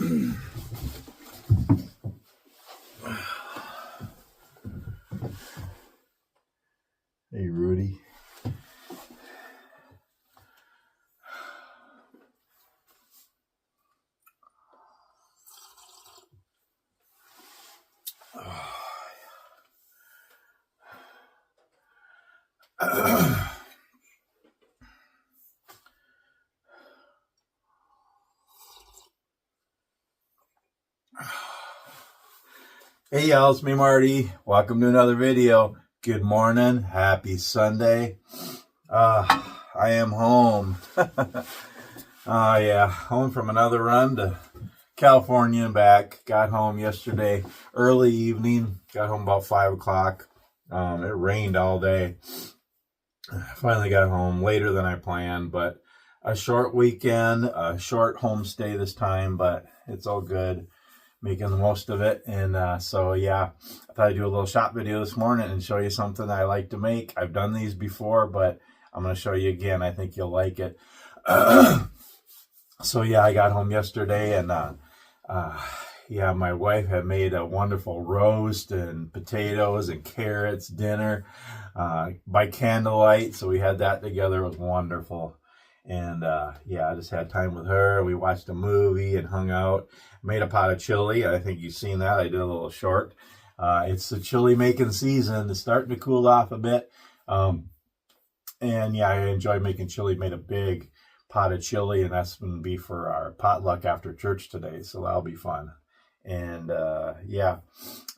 Hey, Rudy. Hey y'all, it's me Marty. Welcome to another video. Good morning. Happy Sunday. I am home. Yeah, home from another run to California and back. Got home yesterday early evening. Got home about 5 o'clock. It rained all day. Finally got home later than I planned, but a short weekend, a short homestay this time, but it's all good. Making the most of it. And so yeah, I thought I'd do a little shop video this morning and show you something I like to make. I've done these before, but I'm going to show you again. I think you'll like it. So yeah, I got home yesterday, and yeah, my wife had made a wonderful roast and potatoes and carrots dinner by candlelight. So we had that together. It was wonderful. And yeah, I just had time with her. We watched a movie and hung out. Made a pot of chili. I think you've seen that. I did a little short. It's the chili making season. It's starting to cool off a bit. And yeah, I enjoy making chili. Made a big pot of chili, and that's going to be for our potluck after church today. So that'll be fun. And yeah.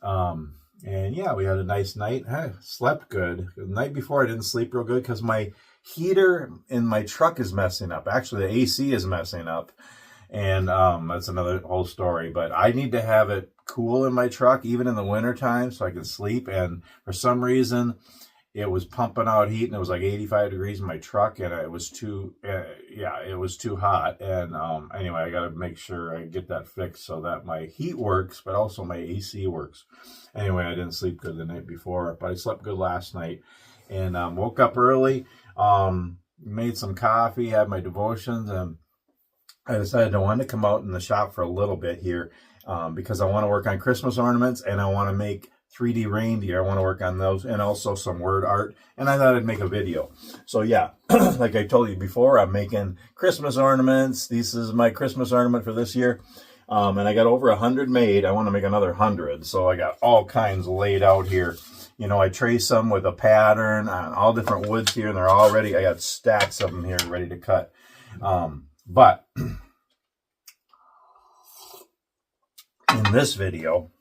And yeah, we had a nice night. I slept good. The night before I didn't sleep real good because my heater in my truck is messing up. Actually, the AC is messing up. And that's another whole story. But I need to have it cool in my truck, even in the wintertime, so I can sleep. And for some reason, it was pumping out heat, and it was like 85 degrees in my truck, and it was too, yeah, it was too hot. And anyway, I got to make sure I get that fixed so that my heat works, but also my AC works. Anyway, I didn't sleep good the night before, but I slept good last night. And woke up early, made some coffee, had my devotions, and I decided I wanted to come out in the shop for a little bit here because I want to work on Christmas ornaments, and I want to make 3D reindeer. I want to work on those, and also some word art, and I thought I'd make a video. So yeah, like I told you before, I'm making Christmas ornaments. This is my Christmas ornament for this year. And I got over 100 made. I want to make another 100. So I got all kinds laid out here. You know, I trace them with a pattern on all different woods here, and they're all ready. I got stacks of them here ready to cut. But in this video,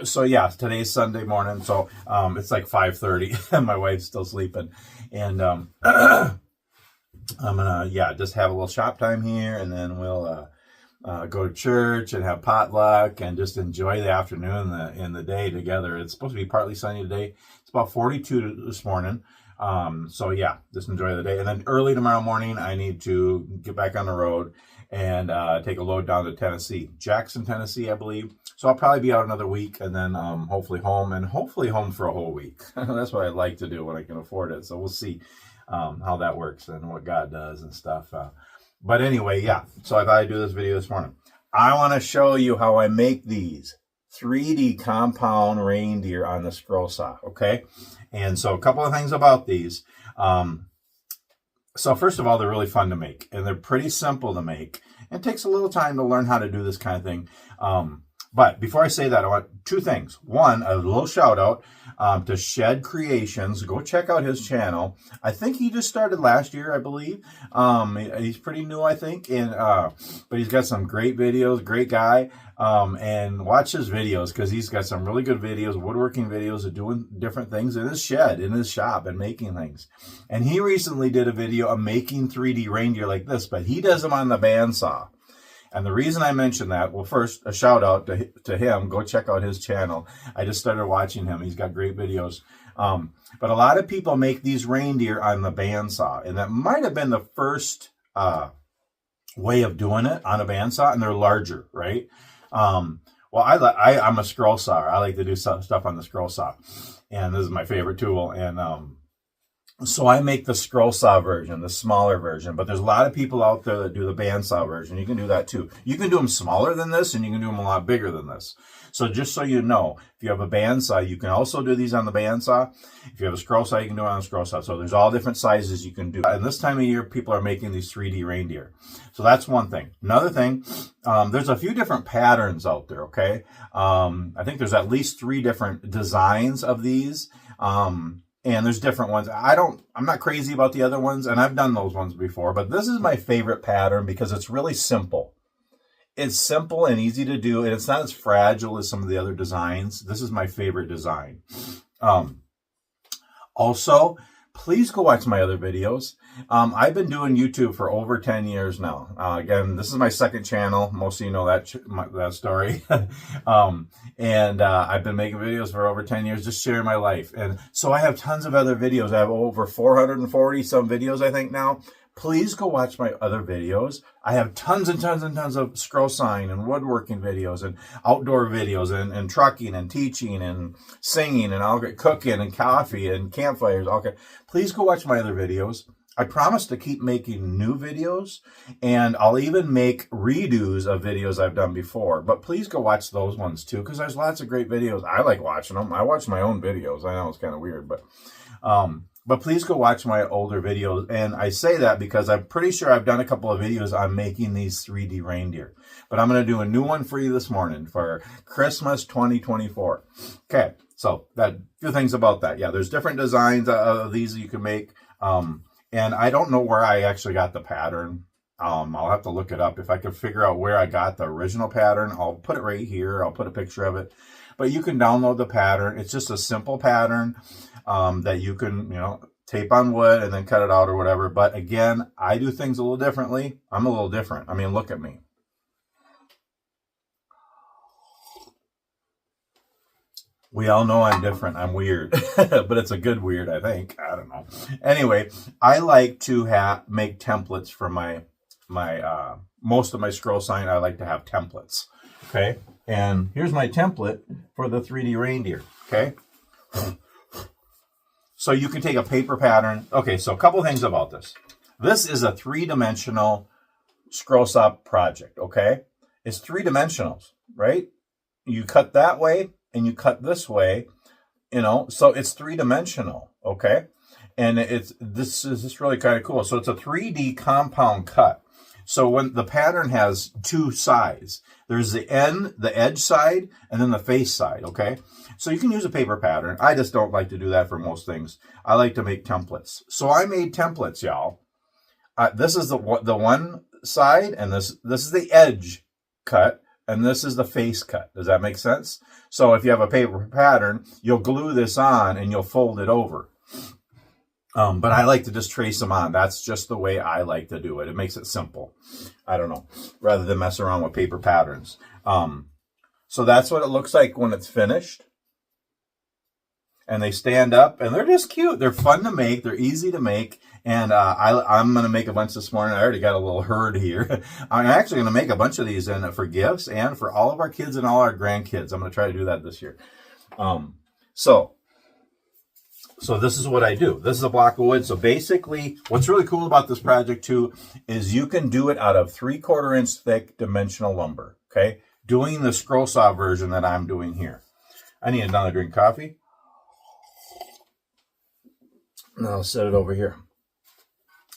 so yeah, today's Sunday morning, so it's like 5:30 and my wife's still sleeping. And I'm gonna, yeah, just have a little shop time here, and then we'll go to church and have potluck and just enjoy the afternoon and the day together. It's supposed to be partly sunny today. It's about 42 this morning. So yeah, just enjoy the day. And then early tomorrow morning, I need to get back on the road and take a load down to Tennessee, Jackson, Tennessee, I believe. So I'll probably be out another week, and then hopefully home for a whole week. That's what I'd like to do when I can afford it. So we'll see how that works and what God does and stuff. But anyway, yeah, so I thought I'd do this video this morning. I want to show you how I make these 3D compound reindeer on the scroll saw, okay? And so a couple of things about these. So first of all, they're really fun to make, and they're pretty simple to make. It takes a little time to learn how to do this kind of thing. But before I say that, I want two things. One, a little shout out to Shed Creations. Go check out his channel. I think he just started last year, I believe. He's pretty new, I think. And but he's got some great videos, great guy. And watch his videos because he's got some really good videos, woodworking videos of doing different things in his shed, in his shop, and making things. And he recently did a video of making 3D reindeer like this, but he does them on the bandsaw. And the reason I mention that, well, first, a shout out to him. Go check out his channel. I just started watching him. He's got great videos. But a lot of people make these reindeer on the bandsaw. And that might have been the first way of doing it on a bandsaw. And they're larger, right? Well, I'm a scroll saw. I like to do stuff on the scroll saw. And this is my favorite tool. And So I make the scroll saw version, the smaller version, but there's a lot of people out there that do the bandsaw version. You can do that too. You can do them smaller than this, and you can do them a lot bigger than this. So just so you know, if you have a bandsaw, you can also do these on the bandsaw. If you have a scroll saw, you can do it on a scroll saw. So there's all different sizes you can do. And this time of year, people are making these 3D reindeer. So that's one thing. Another thing, there's a few different patterns out there, okay? I think there's at least 3 different designs of these. And there's different ones. I'm not crazy about the other ones, and I've done those ones before, but this is my favorite pattern because it's really simple. It's simple and easy to do, and it's not as fragile as some of the other designs. This is my favorite design. Also, please go watch my other videos. I've been doing YouTube for over 10 years now. Again, this is my second channel. Most of you know that story. I've been making videos for over 10 years, just sharing my life. And so I have tons of other videos. I have over 440 some videos, I think now. Please go watch my other videos. I have tons and tons and tons of scroll sawing and woodworking videos and outdoor videos and trucking and teaching and singing and I'll get cooking and coffee and campfires. Okay, please go watch my other videos. I promise to keep making new videos, and I'll even make redos of videos I've done before. But please go watch those ones too, because there's lots of great videos. I like watching them. I watch my own videos. I know it's kind of weird, but please go watch my older videos. And I say that because I'm pretty sure I've done a couple of videos on making these 3D reindeer. But I'm going to do a new one for you this morning for Christmas 2024. Okay, so a few things about that. Yeah, there's different designs of these that you can make. And I don't know where I actually got the pattern. I'll have to look it up. If I can figure out where I got the original pattern, I'll put it right here. I'll put a picture of it. But you can download the pattern. It's just a simple pattern that you can, tape on wood and then cut it out or whatever. But again, I do things a little differently. I'm a little different. I mean, look at me. We all know I'm different. I'm weird, but it's a good weird, I think. I don't know. Anyway, I like to make templates for my most of my scroll sign. I like to have templates. Okay, and here's my template for the 3D reindeer. Okay, so you can take a paper pattern. Okay, so a couple things about this. This is a 3-dimensional scroll saw project. Okay, it's 3-dimensional, right? You cut that way. And you cut this way, so it's 3-dimensional, okay? And this is really kind of cool. So it's a 3D compound cut. So when the pattern has 2 sides, there's the edge side, and then the face side, okay? So you can use a paper pattern. I just don't like to do that for most things. I like to make templates. So I made templates, y'all. This is the one side, and this is the edge cut. And this is the face cut. Does that make sense? So if you have a paper pattern, you'll glue this on and you'll fold it over. But I like to just trace them on. That's just the way I like to do it. It makes it simple. I don't know, rather than mess around with paper patterns. So that's what it looks like when it's finished. And they stand up, and they're just cute. They're fun to make. They're easy to make. And I'm going to make a bunch this morning. I already got a little herd here. I'm actually going to make a bunch of these for gifts and for all of our kids and all our grandkids. I'm going to try to do that this year. So this is what I do. This is a block of wood. So basically, what's really cool about this project too is you can do it out of 3/4 inch thick dimensional lumber. Okay, doing the scroll saw version that I'm doing here. I need another drink of coffee. And I'll set it over here.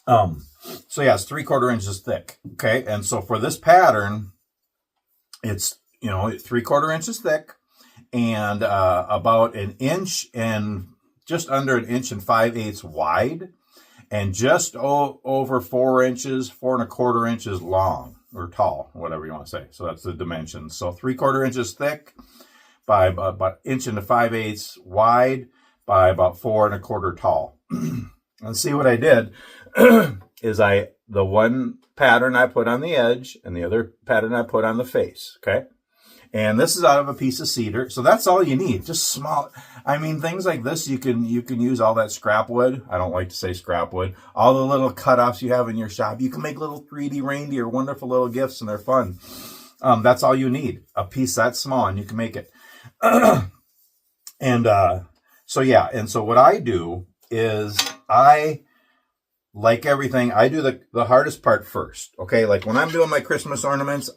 So yeah, it's 3/4 inches thick. Okay, and so for this pattern, it's 3/4 inches thick and about an inch and just under 1 5/8 inches wide, and just over 4 inches, 4 1/4 inches long or tall, whatever you want to say. So that's the dimensions. So 3/4 inches thick by about 1 5/8 inches wide by about 4 1/4 tall. And see what I did is the one pattern I put on the edge and the other pattern I put on the face, okay? And this is out of a piece of cedar. So that's all you need, just small. I mean, things like this, you can use all that scrap wood. I don't like to say scrap wood. All the little cutoffs you have in your shop. You can make little 3D reindeer, wonderful little gifts, and they're fun. That's all you need, a piece that small, and you can make it. So yeah, and so what I do is I like everything. I do the hardest part first. Okay, like when I'm doing my Christmas ornaments,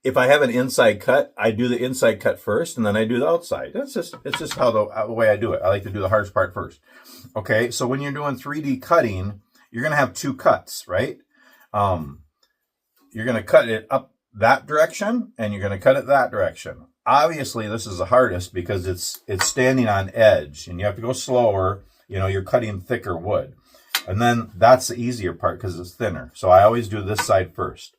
if I have an inside cut, I do the inside cut first, and then I do the outside. It's just how the way I do it. I like to do the hardest part first. Okay, so when you're doing 3D cutting, you're gonna have two cuts, right? You're gonna cut it up that direction, and you're gonna cut it that direction. Obviously, this is the hardest because it's standing on edge, and you have to go slower. You know, you're cutting thicker wood, and then that's the easier part because it's thinner. So I always do this side first.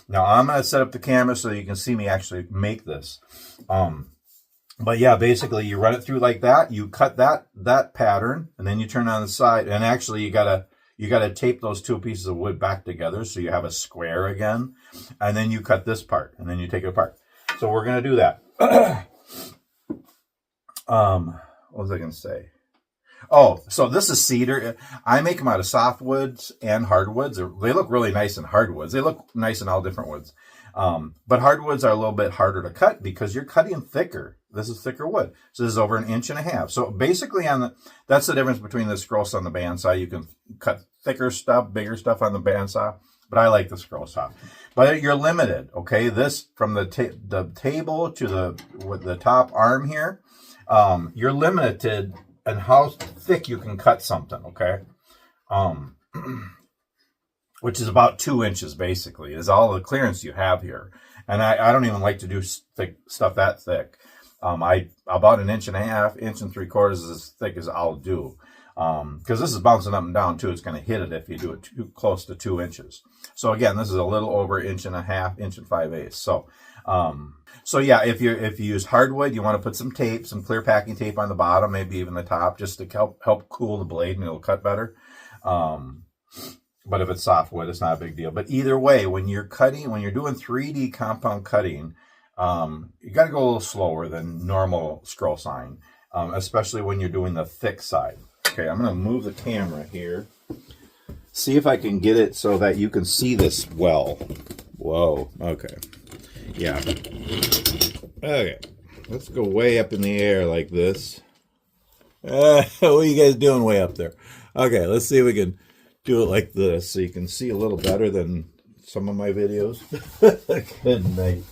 Now I'm going to set up the camera so you can see me actually make this. But yeah, basically you run it through like that. You cut that pattern, and then you turn on the side. And actually you gotta tape those two pieces of wood back together so you have a square again. And then you cut this part, and then you take it apart. So we're going to do that. What was I going to say? Oh, so this is cedar. I make them out of softwoods and hardwoods. They look really nice in hardwoods. They look nice in all different woods. But hardwoods are a little bit harder to cut because you're cutting thicker. This is thicker wood. So this is over 1.5 inches. So basically that's the difference between the scroll saw and the bandsaw. You can cut thicker stuff, bigger stuff on the bandsaw, but I like the scroll saw. But you're limited, okay? This from the table to the top arm here, you're limited and how thick you can cut something, okay? Which is about 2 inches, basically, is all the clearance you have here. And I don't even like to do stuff that thick. About 1.5 inches, 1.75 inches is as thick as I'll do. Because this is bouncing up and down, too. It's going to hit it if you do it too close to 2 inches. So, again, this is a little over 1.5 inches, 1.5 inches. So yeah, if you use hardwood, you want to put some tape, some clear packing tape on the bottom, maybe even the top, just to help cool the blade, and it'll cut better. But if it's softwood, it's not a big deal. But either way, when you're doing 3D compound cutting, you got to go a little slower than normal scroll sawing, especially when you're doing the thick side. Okay, I'm going to move the camera here. See if I can get it so that you can see this well. Whoa, okay. Yeah. Okay. Let's go way up in the air like this. What are you guys doing way up there? Okay, let's see if we can do it like this so you can see a little better than some of my videos. Good night.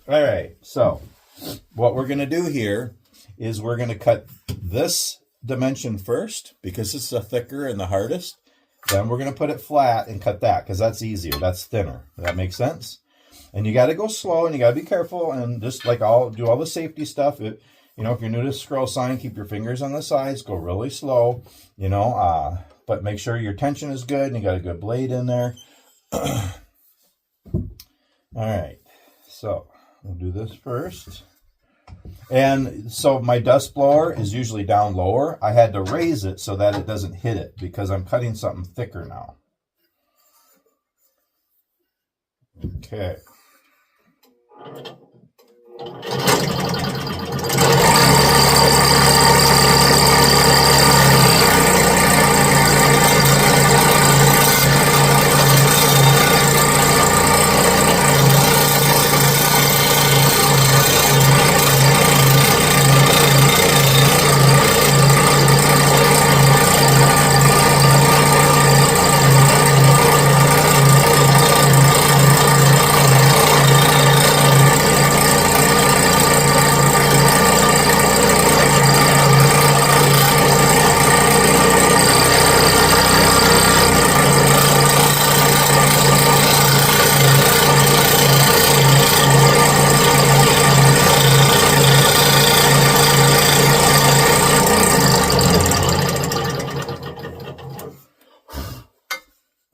All right, so what we're going to do here is we're going to cut this dimension first because it's the thicker and the hardest. Then we're going to put it flat and cut that because that's easier. That's thinner. Does that make sense? And you got to go slow, and you got to be careful, and just like do all the safety stuff. If you're new to scroll sawing, keep your fingers on the sides, go really slow, but make sure your tension is good and you got a good blade in there. All right, so we'll do this first. And so my dust blower is usually down lower. I had to raise it so that it doesn't hit it because I'm cutting something thicker now. Okay.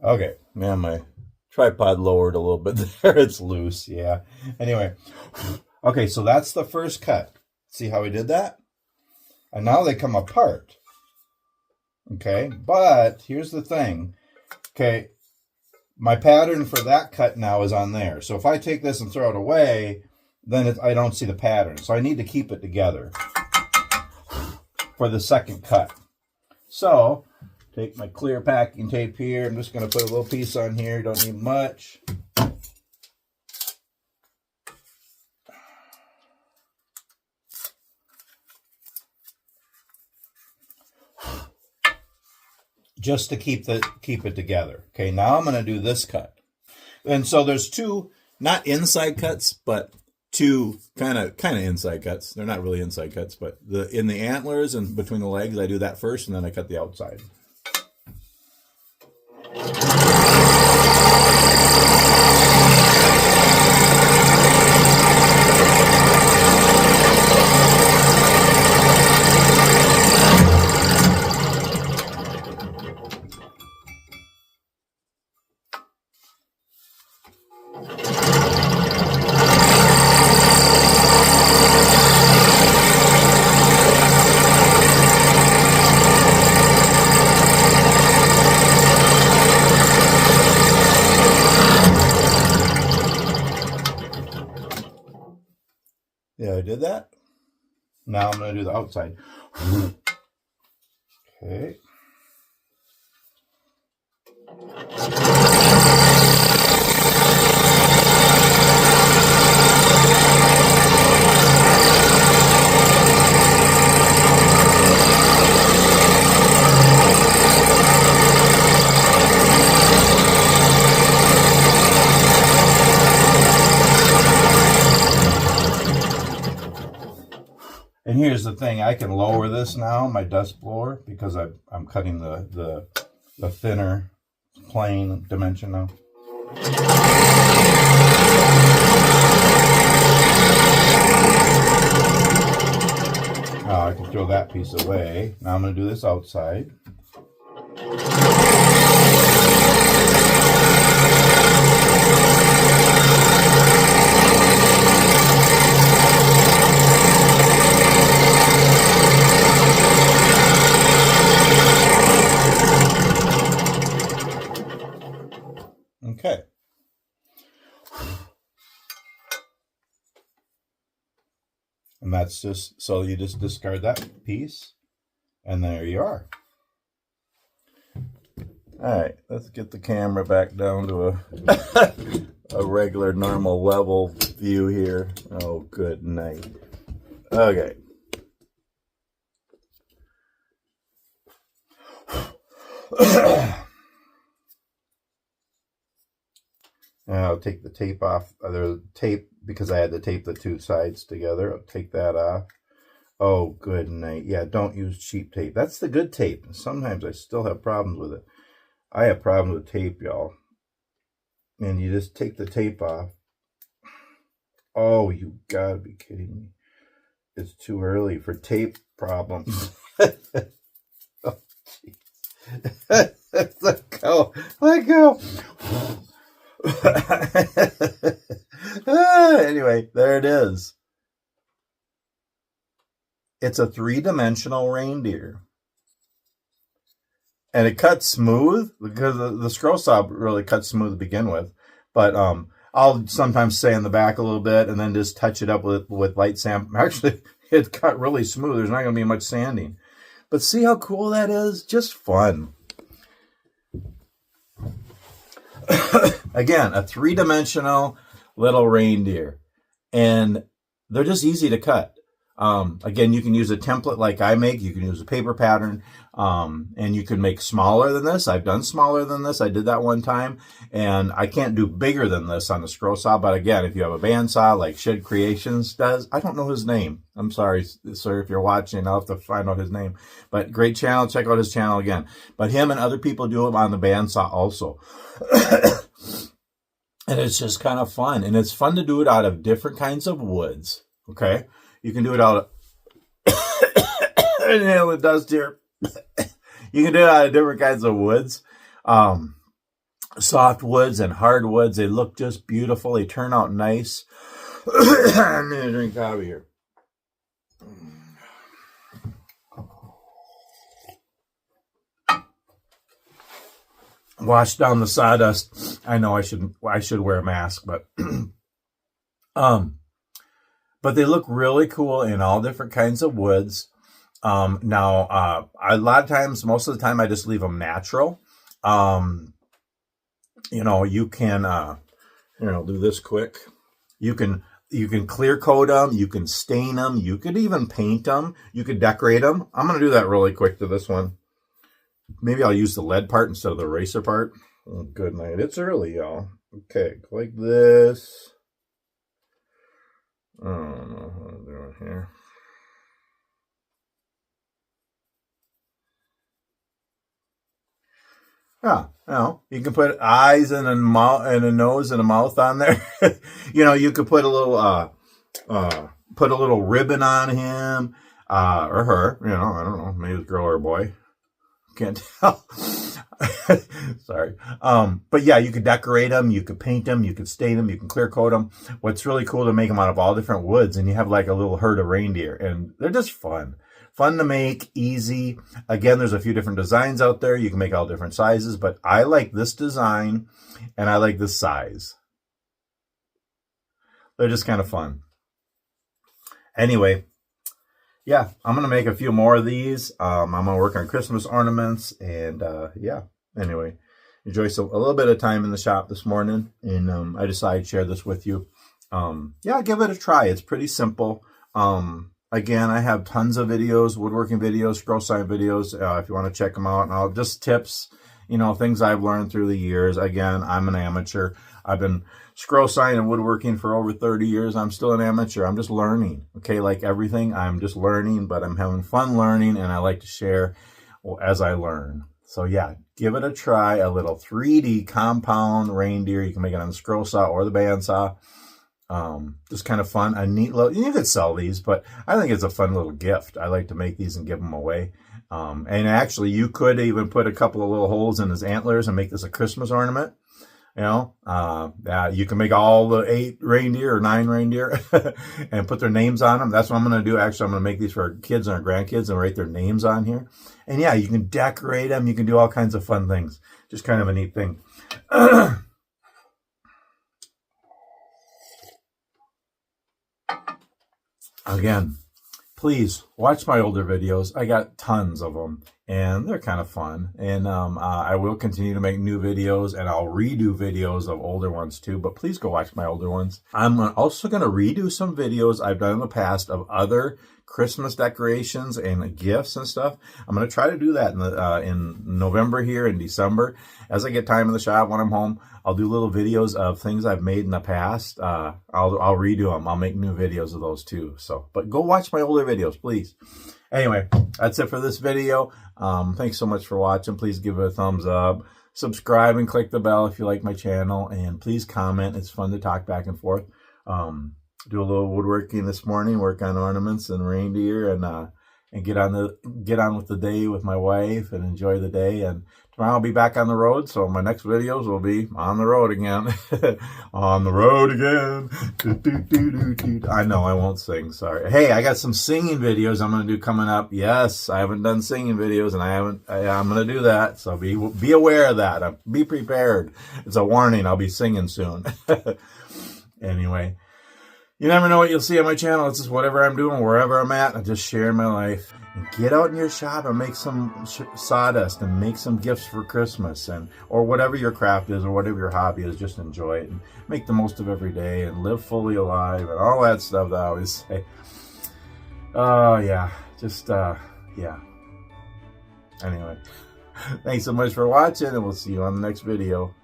Okay, man, my tripod lowered a little bit there. It's loose, yeah. Anyway, okay, so that's the first cut. See how we did that? And now they come apart. Okay, but here's the thing. Okay, my pattern for that cut now is on there. So if I take this and throw it away, then I don't see the pattern. So I need to keep it together for the second cut. So take my clear packing tape here. I'm just going to put a little piece on here. Don't need much. just to keep it together. Okay, now I'm going to do this cut. And so there's two, not inside cuts, but two kind of inside cuts. They're not really inside cuts, but in the antlers and between the legs, I do that first, and then I cut the outside. Yeah, I did that. Now I'm going to do the outside. Okay. And here's the thing, I can lower this now, my dust blower, because I'm cutting the thinner plane dimension now. Now I can throw that piece away. Now I'm going to do this outside. Okay. And that's just, so you just discard that piece, and there you are. All right, let's get the camera back down to a regular, normal level view here. Oh, good night. Okay. And I'll take the tape off. There's tape, because I had to tape the two sides together. I'll take that off. Oh, good night. Yeah, don't use cheap tape. That's the good tape. Sometimes I still have problems with it. I have problems with tape, y'all. And you just take the tape off. Oh, you gotta be kidding me. It's too early for tape problems. Oh, jeez. Let go. Let go. Anyway, there it is. It's a 3-dimensional reindeer. And it cuts smooth, because the scroll saw really cuts smooth to begin with. But I'll sometimes sand the back a little bit and then just touch it up with light sand. Actually, it cut really smooth. There's not going to be much sanding. But see how cool that is? Just fun. Again, a 3-dimensional little reindeer. And they're just easy to cut. Again, you can use a template like I make. You can use a paper pattern. And you can make smaller than this. I've done smaller than this. I did that one time. And I can't do bigger than this on the scroll saw. But again, if you have a bandsaw like Shed Creations does, I don't know his name. I'm sorry, sir, if you're watching. I'll have to find out his name. But great channel. Check out his channel again. But him and other people do them on the bandsaw also. And it's just kind of fun. And it's fun to do it out of different kinds of woods. Okay? You can do it out of... inhale the dust here. You can do it out of different kinds of woods. Soft woods and hard woods. They look just beautiful. They turn out nice. I'm going to drink coffee here. Wash down the sawdust. I know I should wear a mask, but they look really cool in all different kinds of woods. Now, a lot of times, most of the time, I just leave them natural. You know, you can, here, I'll do this quick. You can clear coat them. You can stain them. You could even paint them. You could decorate them. I'm going to do that really quick to this one. Maybe I'll use the lead part instead of the eraser part. Oh, good night. It's early, y'all. Okay, like this. I don't know how to do it here. Yeah, you can put eyes and a mouth and a nose and a mouth on there. You could put a little ribbon on him, or her. I don't know, maybe it's a girl or a boy. Can't tell. Sorry. But yeah, you could decorate them, you could paint them, you could stain them, you can clear coat them. What's really cool to make them out of all different woods, and you have like a little herd of reindeer, and they're just fun. Fun to make, easy. Again, there's a few different designs out there. You can make all different sizes, but I like this design and I like this size. They're just kind of fun. Anyway, yeah, I'm going to make a few more of these. I'm going to work on Christmas ornaments, and yeah, anyway, enjoy a little bit of time in the shop this morning, and I decided to share this with you. Yeah, give it a try. It's pretty simple. Again, I have tons of videos, woodworking videos, scroll sign videos, if you want to check them out. And just tips, things I've learned through the years. Again, I'm an amateur. I've been scroll sign and woodworking for over 30 years. I'm still an amateur. I'm just learning. Okay, like everything, I'm just learning, but I'm having fun learning, and I like to share as I learn. So yeah, give it a try. A little 3D compound reindeer. You can make it on the scroll saw or the bandsaw. Just kind of fun. A neat little, you could sell these, but I think it's a fun little gift. I like to make these and give them away. And actually you could even put a couple of little holes in his antlers and make this a Christmas ornament. You can make all the 8 reindeer or 9 reindeer and put their names on them. That's what I'm going to do. Actually, I'm going to make these for our kids and our grandkids and write their names on here. And yeah, you can decorate them. You can do all kinds of fun things. Just kind of a neat thing. Again, please watch my older videos. I got tons of them, and they're kind of fun. And I will continue to make new videos, and I'll redo videos of older ones too. But please go watch my older ones. I'm also going to redo some videos I've done in the past of other Christmas decorations and gifts and stuff. I'm going to try to do that in November here in December. As I get time in the shop when I'm home, I'll do little videos of things I've made in the past. I'll redo them. I'll make new videos of those too. So, but go watch my older videos, please. Anyway, that's it for this video. Thanks so much for watching. Please give it a thumbs up. Subscribe and click the bell if you like my channel. And please comment. It's fun to talk back and forth. Do a little woodworking this morning, work on ornaments and reindeer, and get on with the day with my wife and enjoy the day. And tomorrow I'll be back on the road, so my next videos will be on the road again. On the road again. I know I won't sing, sorry. Hey, I got some singing videos I'm going to do coming up. Yes, I haven't done singing videos, and I'm going to do that, so be aware of that. Be prepared. It's a warning. I'll be singing soon. Anyway. You never know what you'll see on my channel. It's just whatever I'm doing, wherever I'm at. I'm just sharing my life. And get out in your shop and make some sawdust and make some gifts for Christmas, or whatever your craft is or whatever your hobby is. Just enjoy it and make the most of every day and live fully alive and all that stuff that I always say. Oh, yeah. Just, yeah. Anyway, thanks so much for watching, and we'll see you on the next video.